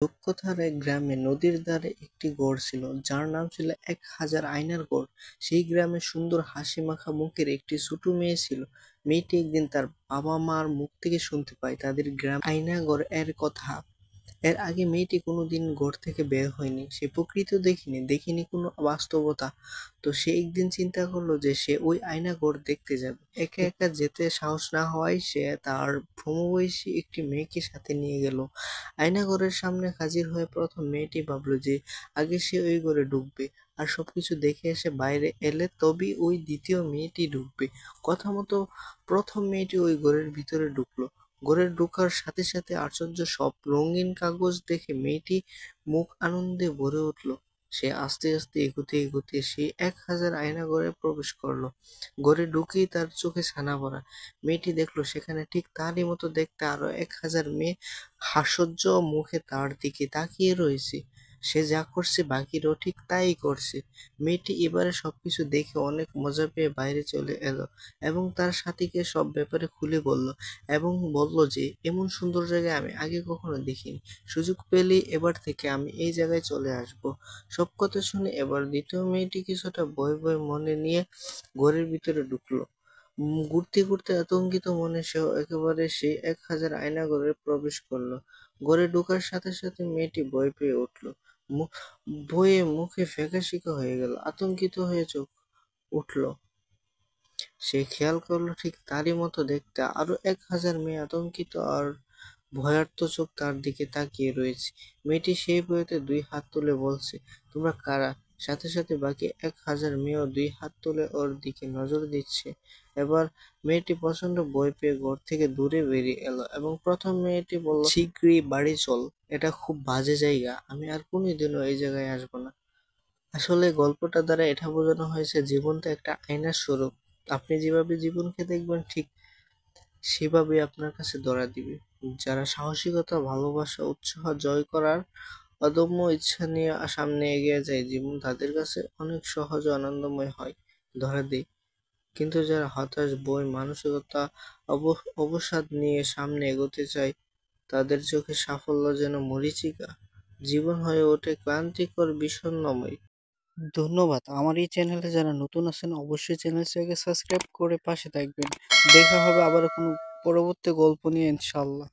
রূপকথার এক গ্রামে নদীর ধারে একটি গড় ছিল, যার নাম ছিল ১,০০০ আয়নার গড়। সেই গ্রামে সুন্দর হাসি মাখা মুখের একটি ছোট মেয়ে ছিল। মেয়েটি একদিন তার বাবা মার মুখ থেকে শুনতে পায় তাদের গ্রাম আয়নাঘর এর কথা। এর আগে মেয়েটি কোনোদিন ঘর থেকে বের হয়নি, সে প্রকৃতি দেখিনি কোনো বাস্তবতা। তো সে একদিন চিন্তা করলো যে সে ওই আয়নাঘর দেখতে যাবে। একা একা যেতে সাহস না হওয়ায় সে তার সমবয়সী একটি মেয়েকে সাথে নিয়ে গেল। আয়নাঘরের সামনে হাজির হয়ে প্রথম মেয়েটি ভাবলো যে আগে সে ওই ঘরে ঢুকবে, আর সবকিছু দেখে এসে বাইরে এলে তবেই ওই দ্বিতীয় মেয়েটি ঢুকবে। কথা মতো প্রথম মেয়েটি ওই ঘরের ভিতরে ঢুকলো। ঘরে ঢোকার সাথে সাথে আশ্চর্য সব রঙিন কাগজ দেখে মেয়েটি মুখ আনন্দে ভরে উঠল। সে আস্তে আস্তে এগোতে এগোতে সেই ১,০০০ আয়না ঘরে প্রবেশ করলো। ঘরে ঢুকেই তার চোখে ছানা পড়া। মেয়েটি দেখলো সেখানে ঠিক তারই মতো দেখতে আরো ১,০০০ মেয়ে হাস্যোজ্জ মুখে তার দিকে তাকিয়ে রয়েছে। সে যা করছে বাকিরাও ঠিক তাই করছে। মেয়েটি এবারে সবকিছু দেখে অনেক মজা পেয়ে বাইরে চলে এলো এবং তার সাথীকে সব ব্যাপারে খুলে বলল এবং বলল যে এমন সুন্দর জায়গা আমি আগে কখনো দেখিনি। সুযোগ পেলেই এবার থেকে আমি এই জায়গায় চলে আসব। সব কথা শুনে এবার দ্বিতীয় মেয়েটি কিছুটা ভয় ভয় মনে নিয়ে ঘরের ভিতরে ঢুকলো। ঘুরতে ঘুরতে আতঙ্কিত মনে সেও একেবারে সেই ১,০০০ আয়না ঘরে প্রবেশ করলো। ঘরে ঢোকার সাথে সাথে মেয়েটি ভয় পেয়ে উঠল। ভয়ে মুখে ফ্যাকাশিকা হয়ে গেল, আতঙ্কিত হয়ে চোখ উঠল। সে খেয়াল করলো ঠিক তারই মতো দেখতে আরো ১,০০০ মেয়ে আতঙ্কিত আর ভয়ার্ত চোখ তার দিকে তাকিয়ে রয়েছে। মেয়েটি সেই ভয়েতে ২ হাত তুলে বলছে, তোমরা কারা? সাথে সাথে বাকি ১,০০০ মেয়েও ২ হাত তুলে ওর দিকে নজর দিচ্ছে। এবার মেয়েটি প্রচন্ড ভয় পেয়ে ঘর থেকে দূরে বেরিয়ে এলো এবং প্রথম মেয়েটি বলল, শিগগিরই বাড়ি চল, এটা খুব বাজে জায়গা, আমি আর কোনোদিনও এই জায়গায় আসবো না। আসলে গল্পটা দ্বারা এটা বোঝানো হয়েছে জীবন তো একটা আয়নার স্বরূপ। আপনি যেভাবে জীবনকে দেখবেন ঠিক সেভাবেই আপনার কাছে ধরা দিবে। যারা সাহসিকতা, ভালোবাসা, উৎসাহ জয় করার অদম্য ইচ্ছা নিয়ে সামনে এগিয়ে যায়, জীবন তাদের কাছে অনেক সহজ ও আনন্দময় হয়, ধরা দেয়। কিন্তু যারা হতাশ, ভয়, মানসিকতা, অবসাদ নিয়ে সামনে এগোতে চায়, তাদের চোখে সাফল্য যেন মরীচিকা, জীবন হয়ে ওঠে ক্লান্তিকর, বিষণ্ণময়। ধন্যবাদ। আমার এই চ্যানেলে যারা নতুন আছেন অবশ্যই চ্যানেলটাকে সাবস্ক্রাইব করে পাশে থাকবেন। দেখা হবে আবারও কোনো পরবর্তী গল্প নিয়ে ইনশাআল্লাহ।